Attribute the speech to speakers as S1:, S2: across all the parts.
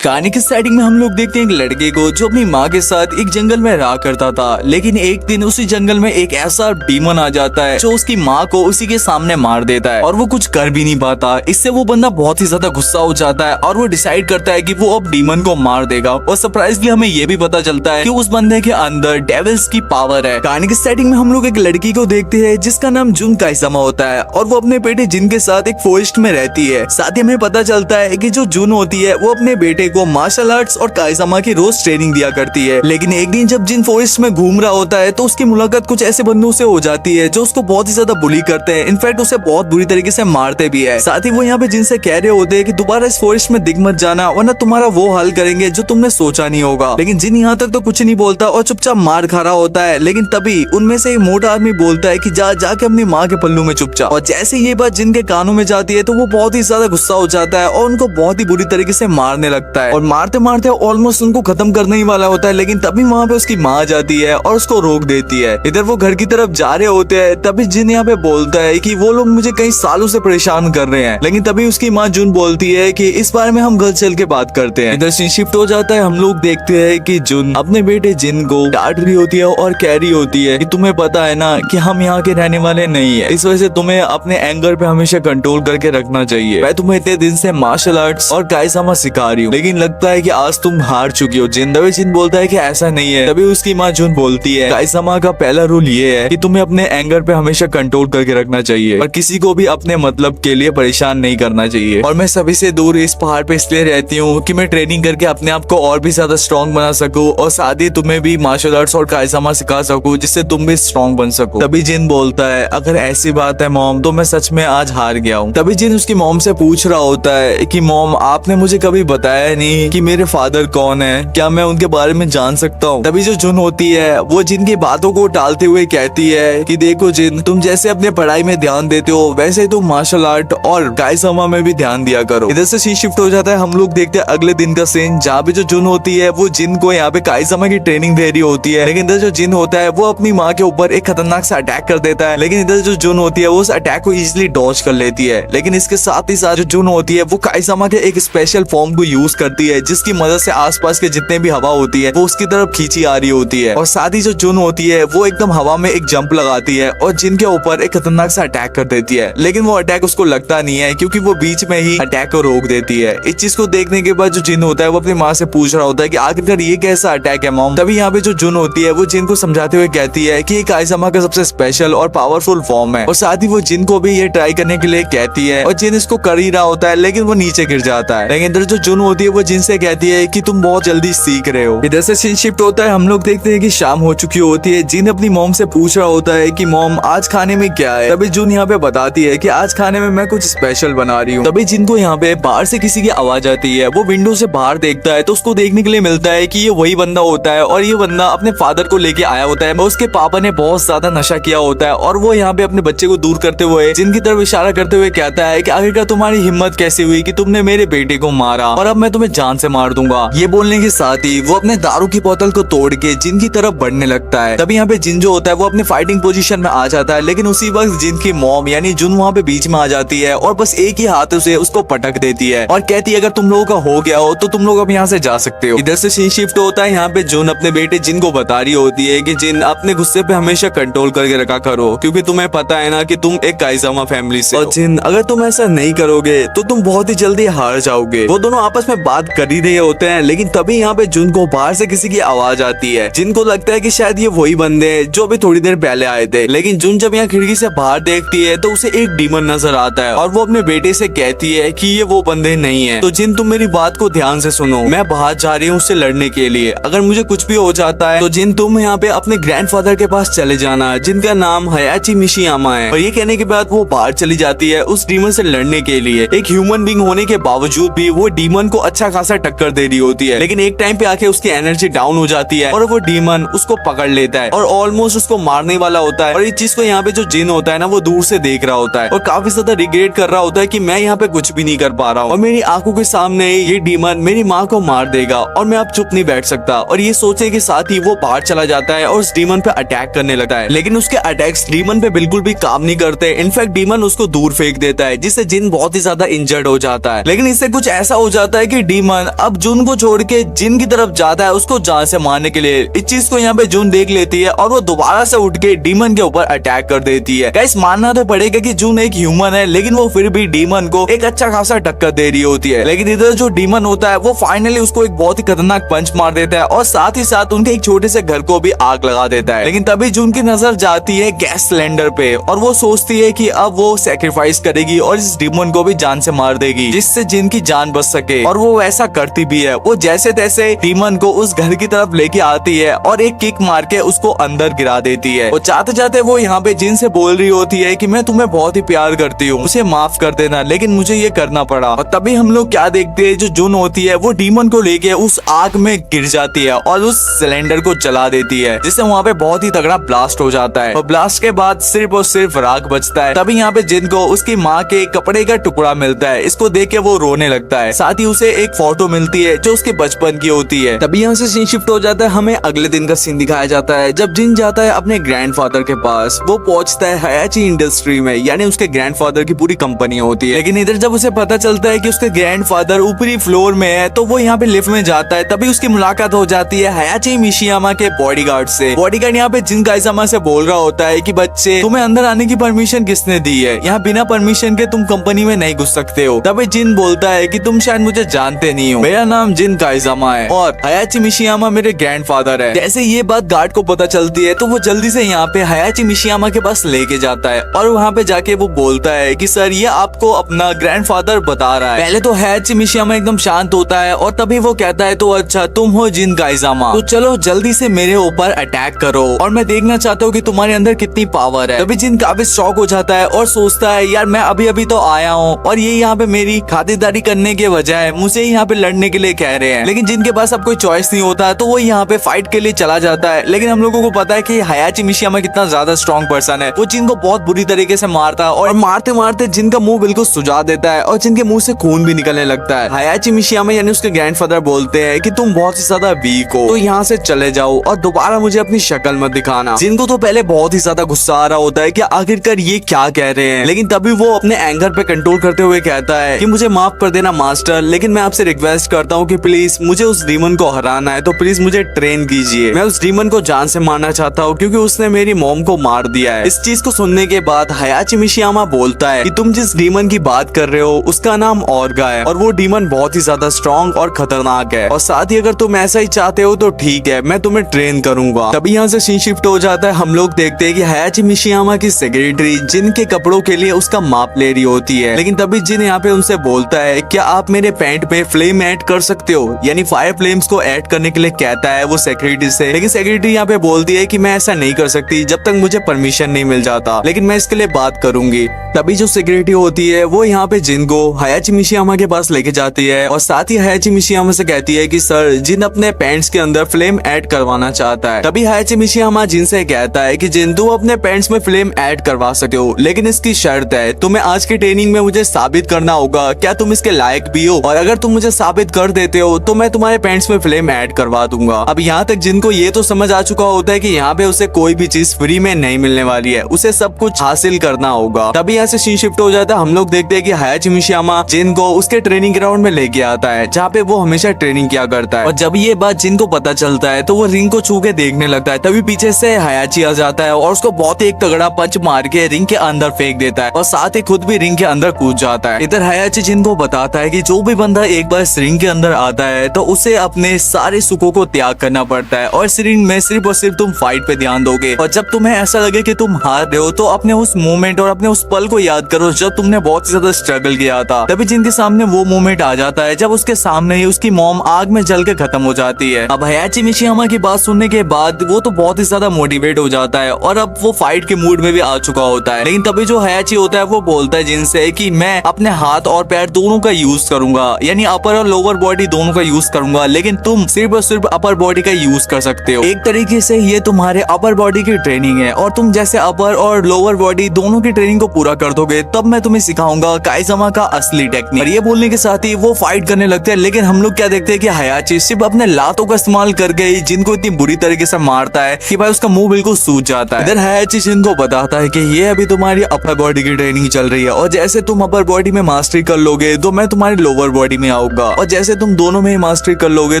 S1: कहानी की स्टार्टिंग में हम लोग देखते हैं एक लड़के को जो अपनी माँ के साथ एक जंगल में रहा करता था। लेकिन एक दिन उसी जंगल में एक ऐसा डीमन आ जाता है जो उसकी माँ को उसी के सामने मार देता है और वो कुछ कर भी नहीं पाता। इससे वो बंदा बहुत ही ज्यादा गुस्सा हो जाता है और वो डिसाइड करता है कि वो अब डीमन को मार देगा। और सरप्राइजली हमें ये भी पता चलता है कि उस बंदे के अंदर डेविल्स की पावर है। कहानी की स्टार्टिंग में हम लोग एक लड़की को देखते हैं जिसका नाम जुन काइसामा होता है और वो अपने बेटे जिन के साथ एक फॉरेस्ट में रहती है। साथ ही हमें पता चलता है कि जो जुन होती है वो अपने बेटे को मार्शल आर्ट्स और काइसामा की रोज ट्रेनिंग दिया करती है। लेकिन एक दिन जब जिन फॉरेस्ट में घूम रहा होता है तो उसकी मुलाकात कुछ ऐसे बंदों से हो जाती है जो उसको बहुत ही ज्यादा बुली करते हैं। इनफैक्ट उसे बहुत बुरी तरीके से मारते भी है। साथ ही वो यहाँ पे जिनसे कह रहे होते हैं कि दोबारा इस फॉरेस्ट में दिख मत जाना वरना तुम्हारा वो हाल करेंगे जो तुमने सोचा नहीं होगा। लेकिन जिन यहाँ तक तो कुछ नहीं बोलता और चुपचाप मार खा रहा होता है। लेकिन तभी उनमें से एक मोटा आदमी बोलता है कि जाके अपनी माँ के पल्लू में चुप जा। और जैसे ये बात जिनके कानों में जाती है तो वो बहुत ही ज्यादा गुस्सा हो जाता है और उनको बहुत ही बुरी तरीके से मारने लगता है। और मारते मारते ऑलमोस्ट उनको खत्म करने ही वाला होता है। लेकिन तभी वहाँ पे उसकी माँ जाती है और उसको रोक देती है। इधर वो घर की तरफ जा रहे होते हैं तभी जिन यहाँ पे बोलता है कि वो लोग मुझे कई सालों से परेशान कर रहे हैं। लेकिन तभी उसकी माँ जुन बोलती है कि इस बारे में हम घर चल के बात करते हैं। इधर सीन शिफ्ट हो जाता है। हम लोग देखते हैं कि जुन अपने बेटे जिन को डांट रही होती है और कह रही होती है कि तुम्हें पता है ना कि हम यहाँ के रहने वाले नहीं है, इस वजह से तुम्हें अपने एंगर पे हमेशा कंट्रोल करके रखना चाहिए। मैं तुम्हें इतने दिन से मार्शल आर्ट्स और काइसामा सिखा रही हूँ लेकिन लगता है कि आज तुम हार चुकी हो। जिन बोलता है कि ऐसा नहीं है। तभी उसकी माँ जुन बोलती है काइसामा का पहला रूल ये है कि तुम्हें अपने एंगर पे हमेशा कंट्रोल करके रखना चाहिए और किसी को भी अपने मतलब के लिए परेशान नहीं करना चाहिए। और मैं सभी से दूर इस पहाड़ पे इसलिए रहती हूँ कि मैं ट्रेनिंग करके अपने आप को और भी ज्यादा स्ट्रॉन्ग बना सकूं और साथ ही तुम्हें भी मार्शल आर्ट्स और काइसामा सिखा सकूं जिससे तुम भी स्ट्रॉन्ग बन सको। तभी जिन बोलता है अगर ऐसी बात है मॉम तो मैं सच में आज हार गया हूँ। तभी जिन उसकी मॉम से पूछ रहा होता है कि मॉम आपने मुझे कभी बताया नहीं कि मेरे फादर कौन है, क्या मैं उनके बारे में जान सकता हूँ। तभी जो जुन होती है वो जिन की बातों को टालते हुए कहती है कि देखो जिन, तुम जैसे अपने पढ़ाई में ध्यान देते हो वैसे तुम मार्शल आर्ट और काइसामा में भी ध्यान दिया करो। इधर से सीन शिफ्ट हो जाता है। हम लोग देखते हैं अगले दिन का सीन जहाँ पे जो जुन होती है वो जिन को यहाँ पे काइसामा की ट्रेनिंग दे रही होती है। लेकिन इधर जो जिन होता है वो अपनी माँ के ऊपर एक खतरनाक सा अटैक कर देता है। लेकिन इधर जो जुन होती है वो उस अटैक को इजिली डॉज कर लेती है। लेकिन इसके साथ ही साथ जो जुन होती है वो काइसामा के एक स्पेशल फॉर्म को यूज करती है जिसकी मदद से आसपास के जितने भी हवा होती है वो उसकी तरफ खींची आ रही होती है। और साथ ही जो जुन होती है वो एकदम हवा में एक जंप लगाती है और जिन के ऊपर एक खतरनाक सा अटैक कर देती है। लेकिन वो अटैक उसको लगता नहीं है क्योंकि वो बीच में ही अटैक को रोक देती है। इस चीज को देखने के बाद जो जिन होता है वो अपनी माँ से पूछ रहा होता है कि आखिरकार ये कैसा अटैक है मॉम। तभी यहाँ पे जो जुन होती है वो जिन को समझाते हुए कहती है कि ये काइसामा का सबसे स्पेशल और पावरफुल फॉर्म है। और साथ ही वो जिन को भी ये ट्राई करने के लिए कहती है और जिन इसको कर ही रहा होता है लेकिन वो नीचे गिर जाता है। लेकिन इधर जो जुन होती है वो जिन से कहती है कि तुम बहुत जल्दी सीख रहे हो। इधर से सीन शिफ्ट होता है। हम लोग देखते हैं कि शाम हो चुकी होती है। जिन अपनी मॉम से पूछ रहा होता है कि मॉम आज खाने में क्या है। तभी जुन यहाँ पे बताती है कि आज खाने में मैं कुछ स्पेशल बना रही हूँ। तभी जिन को यहाँ पे बाहर से किसी की आवाज आती है। वो विंडो से बाहर देखता है तो उसको देखने के लिए मिलता है कि ये वही बंदा होता है और ये बंदा अपने फादर को लेके आया होता है। उसके पापा ने बहुत ज्यादा नशा किया होता है और वो यहाँ पे अपने बच्चे को दूर करते हुए जिन की तरफ इशारा करते हुए कहता है कि आखिरकार तुम्हारी हिम्मत कैसी हुई कि तुमने मेरे बेटे को मारा और अब मैं तुम्हें जान से मार दूंगा। ये बोलने के साथ ही वो अपने दारू की बोतल को तोड़ के जिन की तरफ बढ़ने लगता है। तभी यहाँ पे जिन जो होता है वो अपने फाइटिंग पोजीशन में आ जाता है। लेकिन उसी वक्त जिन की मॉम यानी जुन वहाँ पे बीच में आ जाती है और बस एक ही हाथ से उसको पटक देती है और कहती है अगर तुम लोगों का हो गया हो तो तुम लोग अब यहाँ से जा सकते हो। इधर से सीन शिफ्ट होता है। यहाँ पे जुन अपने बेटे जिन को बता रही होती है कि जिन अपने गुस्से पे हमेशा कंट्रोल करके रखा करो क्योंकि तुम्हें पता है ना कि तुम एक काइसामा फैमिली से और जिन अगर तुम ऐसा नहीं करोगे तो तुम बहुत ही जल्दी हार जाओगे। वो दोनों आपस में बात कर ही रहे होते हैं। लेकिन तभी यहाँ पे जुन को बाहर से किसी की आवाज आती है। जिनको लगता है कि शायद ये वही बंदे हैं जो अभी थोड़ी देर पहले आए थे। लेकिन जुन जब यहाँ खिड़की से बाहर देखती है तो उसे एक डीमन नजर आता है और वो अपने बेटे से कहती है कि ये वो बंदे नहीं है। तो जिन तुम मेरी बात को ध्यान से सुनो, मैं बाहर जा रही हूँ उससे लड़ने के लिए। अगर मुझे कुछ भी हो जाता है तो जिन तुम यहाँ पे अपने ग्रैंडफादर के पास चले जाना जिनका नाम हयाची मिशियामा है। और ये कहने के बाद वो बाहर चली जाती है उस डीमन से लड़ने के लिए। एक ह्यूमन बीइंग होने के बावजूद भी वो डीमन को अच्छा खासा टक्कर दे रही होती है। लेकिन एक टाइम पे आके उसकी एनर्जी डाउन हो जाती है और वो डीमन उसको पकड़ लेता है और ऑलमोस्ट उसको मारने वाला होता है। और इस चीज को यहाँ पे जो जिन होता है ना वो दूर से देख रहा होता है और काफी ज्यादा रिग्रेट कर रहा होता है कि मैं यहाँ पे कुछ भी नहीं कर पा रहा हूँ और मेरी आंखों के सामने ये डीमन मेरी माँ को मार देगा और मैं अब चुप नहीं बैठ सकता। और ये सोचने के साथ ही वो बाहर चला जाता है और उस डीमन पे अटैक करने लगता है। लेकिन उसके अटैक्स डीमन पे बिल्कुल भी काम नहीं करते। इनफैक्ट डीमन उसको दूर फेंक देता है जिससे जिन बहुत ही ज्यादा इंजर्ड हो जाता है। लेकिन इससे कुछ ऐसा हो जाता है कि डीमन अब जुन को छोड़ के जिन की तरफ जाता है उसको जान से मारने के लिए। इस चीज को यहाँ पे जुन देख लेती है और वो दोबारा से उठ के डीमन के ऊपर अटैक कर देती है। गाइस मानना तो पड़ेगा कि जुन एक ह्यूमन है, लेकिन वो फिर भी डीमन को एक अच्छा खासा टक्कर दे रही होती है। लेकिन इधर जो डीमन होता है वो फाइनली उसको एक बहुत ही खतरनाक पंच मार देता है और साथ ही साथ उनके एक छोटे से घर को भी आग लगा देता है। लेकिन तभी जुन की नजर जाती है गैस सिलेंडर पे और वो सोचती है कि अब वो सेक्रीफाइस करेगी और इस डीमन को भी जान से मार देगी जिससे जिन की जान बच सके। और वो वैसा करती भी है। वो जैसे तैसे डीमन को उस घर की तरफ लेके आती है और एक किक मार के उसको अंदर गिरा देती है। और जाते जाते वो यहाँ पे जिन से बोल रही होती है कि मैं तुम्हें बहुत ही प्यार करती हूँ, उसे माफ कर देना, लेकिन मुझे ये करना पड़ा। और तभी हम लोग क्या देखते हैं, जो जुन होती है वो डीमन को लेके उस आग में गिर जाती है और उस सिलेंडर को जला देती है, जिससे वहाँ पे बहुत ही तगड़ा ब्लास्ट हो जाता है। और ब्लास्ट के बाद सिर्फ और सिर्फ राख बचता है। तभी यहाँ पे जिन को उसकी माँ के कपड़े का टुकड़ा मिलता है। इसको देख के वो रोने लगता है। साथ ही उसे एक फोटो मिलती है जो उसके बचपन की होती है। तभी यहाँ से सीन शिफ्ट हो जाता है। हमें अगले दिन का सीन दिखाया जाता है जब जिन जाता है अपने ग्रैंडफादर के पास। वो पहुंचता है हयाची इंडस्ट्री में, यानी उसके ग्रैंडफादर की पूरी कंपनी होती है। लेकिन इधर जब उसे पता चलता है कि उसके ग्रैंडफादर ऊपरी फ्लोर में है तो वो यहाँ पे लिफ्ट में जाता है। तभी उसकी मुलाकात हो जाती है हयाची मिशियामा के बॉडीगार्ड से। बॉडीगार्ड यहाँ पे जिन काइजामा से बोल रहा होता है कि बच्चे, तुम्हें अंदर आने की परमिशन किसने दी है? यहाँ बिना परमिशन के तुम कंपनी में नहीं घुस सकते हो। तभी जिन बोलता है कि तुम शायद मुझे जानते नहीं हो, मेरा नाम जिन काइजामा है और हयाची मिशियामा मेरे ग्रैंडफादर है। जैसे ये बात गार्ड को पता चलती है तो वो जल्दी से यहाँ पे हयाची मिशियामा के पास लेके जाता है और वहाँ पे जाके वो बोलता है कि सर ये आपको अपना ग्रैंडफादर बता रहा है। पहले तो हयाची मिशियामा एकदम शांत होता है और तभी वो कहता है तो अच्छा तुम हो जिन काइजामा, तो चलो जल्दी से मेरे ऊपर अटैक करो और मैं देखना चाहता हूँ कि तुम्हारे अंदर कितनी पावर है। तभी जिन काफी शॉक हो जाता है और सोचता है यार मैं अभी अभी तो आया हूँ और ये यहाँ पे मेरी खातिरदारी करने के बजाय मुझे यहाँ पे लड़ने के लिए कह रहे हैं। लेकिन जिनके पास अब कोई चॉइस नहीं होता तो वो यहाँ पे फाइट के लिए चला जाता है। लेकिन हम लोगों को पता है कि हयाची मिशियामा कितना ज्यादा स्ट्रॉन्ग पर्सन है। वो जिन को बहुत बुरी तरीके से मारता है और मारते मारते जिन का मुंह बिल्कुल सुजा देता है और जिनके मुंह से खून भी निकलने लगता है। हयाची मिशियामा यानी उसके ग्रैंडफादर बोलते हैं कि तुम बहुत ही ज्यादा वीक हो, तो यहाँ से चले जाओ और दोबारा मुझे अपनी शक्ल मत दिखाना। जिनको तो पहले बहुत ही ज्यादा गुस्सा आ रहा होता है कि आखिरकार ये क्या कह रहे हैं, लेकिन तभी वो अपने एंगर पे कंट्रोल करते हुए कहता है कि मुझे माफ कर देना मास्टर, लेकिन मैं आपसे रिक्वेस्ट करता हूँ कि प्लीज मुझे उस डीमन को हराना है तो प्लीज मुझे ट्रेन कीजिए। मैं उस डीमन को जान से मारना चाहता हूँ क्योंकि उसने मेरी मॉम को मार दिया है। इस चीज को सुनने के बाद हयाची मिशियामा बोलता है कि तुम जिस डीमन की बात कर रहे हो उसका नाम ऑर्गा है और वो डीमन बहुत ही ज्यादा स्ट्रॉन्ग और खतरनाक है, और साथ ही अगर तुम ऐसा ही चाहते हो तो ठीक है, मैं तुम्हें ट्रेन करूंगा। तभी यहाँ से सीन शिफ्ट हो जाता है। हम लोग देखते हैं कि हयाची मिशियामा की सेक्रेटरी जिन के कपड़ों के लिए उसका माप ले रही होती है। लेकिन तभी जिन यहाँ पे उनसे बोलता है क्या आप मेरे पैंट पे फ्लेम ऐड कर सकते हो, यानी फायर फ्लेम्स को ऐड करने के लिए कहता है वो सेक्रेटरी से। लेकिन सेक्रेटरी यहाँ पे बोलती है कि मैं ऐसा नहीं कर सकती जब तक मुझे परमिशन नहीं मिल जाता, लेकिन मैं इसके लिए बात करूंगी। तभी जो सेक्रेटरी होती है वो यहाँ पे जिन को हयाची मिशियामा के पास लेके जाती है और साथ ही हयाची मिशियामा से कहती है कि सर जिन अपने पैंट्स के अंदर फ्लेम ऐड करवाना चाहता है। तभी हयाची मिशियामा जिन से कहता है कि जिन तुम अपने पैंट्स में फ्लेम ऐड करवा सकते हो, लेकिन इसकी शर्त है तुम्हें आज की ट्रेनिंग में मुझे साबित करना होगा क्या तुम इसके लायक भी हो, और अगर तुम मुझे साबित कर देते हो तो मैं तुम्हारे पैंट्स में फ्लेम ऐड करवा दूंगा। अब यहाँ तक जिनको ये तो समझ आ चुका होता है कि यहाँ पे उसे कोई भी चीज फ्री में नहीं मिलने वाली है, उसे सब कुछ हासिल करना होगा। तभी यहाँ से सीन शिफ्ट हो जाता है। हम लोग देखते हैं कि हयाची मिशियामा जिन को उसके ट्रेनिंग ग्राउंड में लेके आता है जहाँ पे वो हमेशा ट्रेनिंग किया करता है। और जब ये बात जिन को पता चलता है तो वो रिंग को छू के देखने लगता है। तभी पीछे से हयाची आ जाता है और उसको बहुत ही एक तगड़ा पंच मार के रिंग के अंदर फेंक देता है और साथ ही खुद भी रिंग के अंदर कूद जाता है। इधर हयाची जिन को बताता है कि जो भी बंदा एक बार इस रिंग के अंदर आता है तो उसे अपने सारे सुखों को त्याग करना पड़ता है और इस रिंग में सिर्फ और सिर्फ तुम फाइट पे ध्यान दोगे। और जब तुम्हें ऐसा लगे कि तुम हार रहे हो तो अपने उस मोमेंट और अपने उस पल को याद करो जब तुमने बहुत ही ज्यादा स्ट्रगल किया था। तभी जिनके सामने वो मोमेंट आ जाता है जब उसके सामने ही उसकी मॉम आग में जल के खत्म हो जाती है। अब हयाची मिशियामा की बात सुनने के बाद वो तो बहुत ही ज्यादा मोटिवेट हो जाता है और अब वो फाइट के मूड में भी आ चुका होता है। लेकिन तभी जो हयाची होता है वो बोलता है जिनसे कि मैं अपने हाथ और पैर दोनों का यूज करूंगा, यानी अपर और लोअर बॉडी दोनों का यूज करूंगा, लेकिन तुम सिर्फ और सिर्फ अपर बॉडी का यूज कर सकते हो। एक तरीके से ये तुम्हारे अपर बॉडी की ट्रेनिंग है और तुम जैसे अपर और लोअर बॉडी दोनों की ट्रेनिंग को पूरा कर दोगे तब मैं तुम्हें सिखाऊंगा काइजामा का असली टेक्निक। और ये बोलने के साथ ही वो फाइट करने लगते हैं। लेकिन हम लोग क्या देखते हैं कि हयाची सिर्फ अपने लातों का इस्तेमाल करके ही जिनको इतनी बुरी तरीके से मारता है कि भाई उसका मुंह बिल्कुल सूज जाता है। इधर हयाची जिनको बताता है कि ये अभी तुम्हारी अपर बॉडी की ट्रेनिंग चल रही है और जैसे तुम अपर बॉडी में मास्टरी कर लोगे तो मैं तुम्हारी लोअर बॉडी में सिखाऊंगा और जैसे तुम दोनों में मास्टरी कर लोगे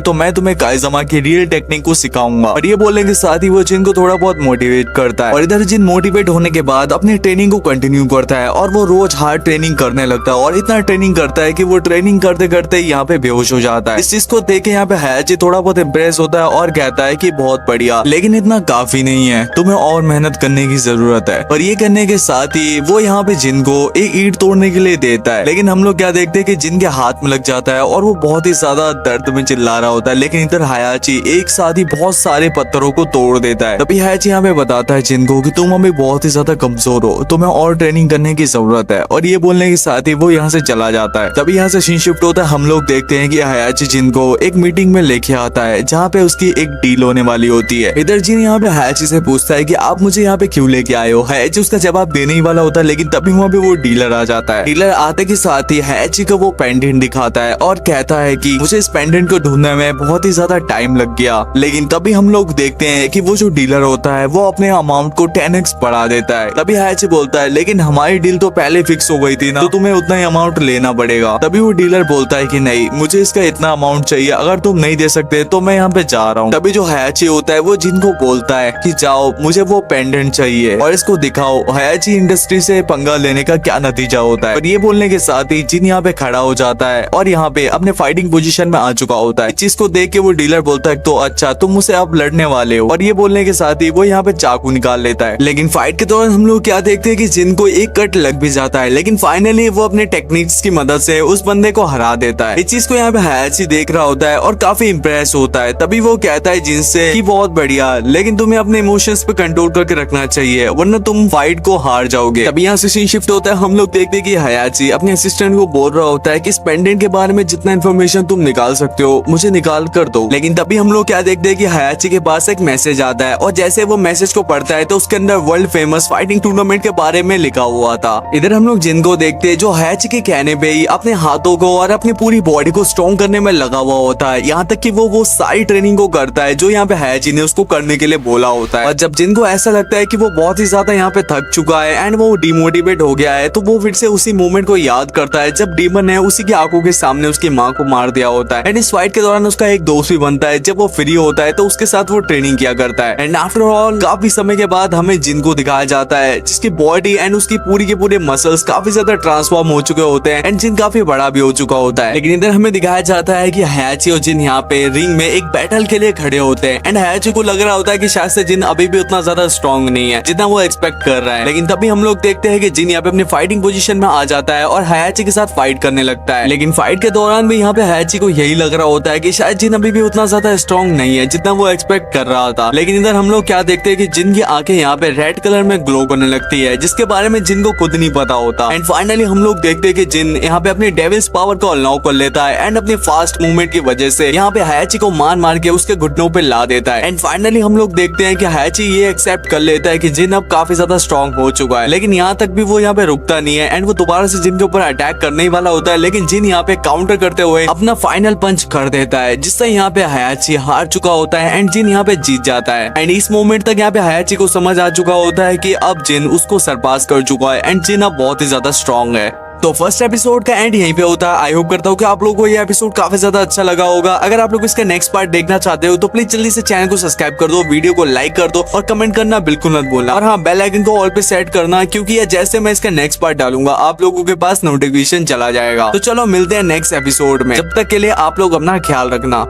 S1: तो मैं तुम्हें काइजामा की रियल टेक्निक को सिखाऊंगा। और ये बोलने के साथ ही वो जिन को थोड़ा बहुत मोटिवेट करता है और इधर जिन मोटिवेट होने के बाद अपनी ट्रेनिंग को कंटिन्यू करता है और वो रोज हार्ड ट्रेनिंग करने लगता है और इतना ट्रेनिंग करता है कि वो ट्रेनिंग करते करते यहाँ पे बेहोश हो जाता है। इस चीज को देख के यहाँ पे हायाची थोड़ा बहुत इम्प्रेस होता है और कहता है कि बहुत बढ़िया, लेकिन इतना काफी नहीं है, तुम्हें और मेहनत करने की जरूरत है। और ये करने के साथ ही वो यहाँ पे जिन को एक ईंट तोड़ने के लिए देता है, लेकिन हम लोग क्या देखते हैं कि जिन के हाथ में लग जाता है और वो बहुत ही ज्यादा दर्द में चिल्ला रहा होता है। लेकिन इधर हायाची एक साथ ही बहुत सारे पत्थरों को तोड़ देता है। तभी हायाची यहाँ पे बताता है जिन को कि तुम अभी बहुत ही ज्यादा कमजोर हो, तुम्हें और ट्रेनिंग करने की जरूरत है। और ये बोलने के साथ ही वो यहाँ से चला जाता है। तभी यहाँ से सीन शिफ्ट होता है। हम लोग देखते हैं कि हायाची जिन को एक मीटिंग में लेके आता है जहाँ पे उसकी एक डील होने वाली होती है। इधर जिन यहाँ पे हायाची से पूछता है कि आप मुझे यहाँ पे क्यों लेके आए हो। हायाची उसका जवाब देने ही वाला होता है, लेकिन तभी वहाँ पे वो डीलर आ जाता है। डीलर आते के साथ ही हायाची को वो पेंडेंट दिखाता है और कहता है कि मुझे इस पेंडेंट को ढूंढने में बहुत ही ज्यादा टाइम लग गया। लेकिन तभी हम लोग देखते हैं कि वो जो डीलर होता है वो अपने अमाउंट को 10x बढ़ा देता है। तभी हायाची बोलता है लेकिन हमारी डील तो पहले फिक्स हो गई थी ना, तो तुम्हें उतना ही अमाउंट लेना पड़ेगा। तभी वो डीलर बोलता है कि नहीं, मुझे इसका इतना अमाउंट चाहिए, अगर तुम नहीं दे सकते तो मैं यहाँ पे जा रहा हूँ। तभी जो हायाची होता है वो जिनको बोलता है कि जाओ, मुझे वो पेंडेंट चाहिए और इसको दिखाओ हायाची इंडस्ट्री से पंगा लेने का क्या नतीजा होता है। और ये बोलने के साथ ही जिन यहाँ पे खड़ा हो जाता है और यहाँ पे अपने फाइटिंग पोजीशन में आ चुका होता है। जिसको देख के वो डीलर बोलता है तो अच्छा, तुम मुझसे अब लड़ने वाले हो। और ये बोलने के साथ ही वो यहाँ पे चाकू निकाल लेता है। लेकिन फाइट के दौरान हम लोग क्या देखते हैं कि जिन को एक कट लग भी जाता है, लेकिन फाइनली वो अपने टेक्निक्स की मदद से उस बंदे को हरा देता है। इस चीज को यहाँ पे हायाची देख रहा होता है और काफी इम्प्रेस होता है। तभी वो कहता है जिन से कि बहुत बढ़िया, लेकिन तुम्हें अपने इमोशंस पे कंट्रोल करके रखना चाहिए वरना तुम फाइट को हार जाओगे। तभी यहाँ से सीन शिफ्ट होता है। हम लोग देखते हैं कि हायाची अपने असिस्टेंट को बोल रहा होता है कि इस पेंडेंट के बारे में जितना इन्फॉर्मेशन तुम निकाल सकते हो मुझे निकाल कर दो। लेकिन तभी हम लोग क्या देखते हैं कि हायाची के पास एक मैसेज आता है और जैसे वो मैसेज को पढ़ता है तो उसके अंदर वर्ल्ड फेमस फाइटिंग टूर्नामेंट के बारे में लिखा हुआ था। इधर हम लोग जिन को देखते हैं जो हायाची के कहने पे ही अपने हाथों को और अपनी पूरी बॉडी को स्ट्रॉन्ग करने में लगा हुआ होता है, यहाँ तक कि वो सारी ट्रेनिंग को करता है जो यहाँ पे हायाची ने उसको करने के लिए बोला होता है। और जब जिन को ऐसा लगता है कि वो बहुत ही ज्यादा यहाँ पे थक चुका है एंड वो डिमोटिवेट हो गया है, तो वो फिर से उसी मोमेंट को याद करता है जब डीमन ने उसी की आंखों के सामने उसकी माँ को मार दिया होता है। एंड इस फाइट के दौरान उसका एक दोस्त भी बनता है। जब वो फ्री होता है तो उसके साथ वो ट्रेनिंग किया करता है। एंड आफ्टर ऑल काफी समय के बाद हमें जिन को दिखाया जाता है जिसकी बॉडी एंड उसकी पूरी के पूरे मसल्स काफी ज्यादा ट्रांसफॉर्म हो चुके होते हैं एंड जिन काफी बड़ा भी हो चुका होता है। लेकिन इधर हमें दिखाया जाता है कि हायाची और जिन यहाँ पे रिंग में एक बैटल के लिए खड़े होते हैं एंड हायाची को लग रहा होता है कि शायद से जिन अभी भी उतना ज्यादा स्ट्रॉन्ग नहीं है जितना वो एक्सपेक्ट कर रहा है। लेकिन तभी हम लोग देखते हैं कि जिन यहाँ पे अपनी फाइटिंग पोजीशन में आ जाता है और हायाची के साथ फाइट करने लगता है। लेकिन फाइट के दौरान भी यहाँ पे हायाची को यही लग रहा होता है कि शायद जिन अभी भी उतना ज्यादा स्ट्रॉन्ग नहीं है जितना वो एक्सपेक्ट कर रहा था। लेकिन इधर हम लोग क्या देखते हैं कि जिन की आंखें यहाँ पे रेड कलर में ग्लो करने लगती है जिसके बारे में जिन को खुद नहीं पता होता। एंड फाइनली हम लोग देखते हैं कि जिन यहाँ पे अपनी डेविल्स पावर को अनलॉक कर लेता है एंड अपनी फास्ट मूवमेंट की वजह से यहाँ पे हायाची को मार मार के उसके घुटनों पे ला देता है। एंड फाइनली हम लोग देखते हैं कि हायाची ये एक्सेप्ट कर लेता है कि जिन अब काफी ज्यादा स्ट्रॉन्ग हो चुका है। लेकिन यहाँ तक भी वो यहाँ पे रुकता नहीं है एंड वो दोबारा से जिन के ऊपर अटैक करने ही वाला होता है। लेकिन जिन यहाँ पे काउंटर करते हुए अपना फाइनल पंच कर देता है जिससे यहाँ पे हायाची हार चुका होता है एंड जिन यहाँ पे जीत जाता है। एंड इस मोमेंट तक यहाँ पे हायाची को समझ आ चुका होता है कि अब जिन उसको सरपास कर चुका है एंड जिन अब बहुत ही ज्यादा स्ट्रॉन्ग है। तो फर्स्ट एपिसोड का एंड यहीं पे होता है। आई होप करता हूँ कि आप लोगों को ये एपिसोड काफी ज्यादा अच्छा लगा होगा। अगर आप लोग इसका नेक्स्ट पार्ट देखना चाहते हो तो प्लीज जल्दी से चैनल को सब्सक्राइब कर दो, वीडियो को लाइक कर दो और कमेंट करना बिल्कुल मत भूलना। और हाँ, बेल आइकन को ऑल पे सेट करना क्योंकि ये जैसे मैं इसका नेक्स्ट पार्ट डालूंगा आप लोगों के पास नोटिफिकेशन चला जाएगा। तो चलो मिलते हैं नेक्स्ट एपिसोड में, जब तक के लिए आप लोग अपना ख्याल रखना।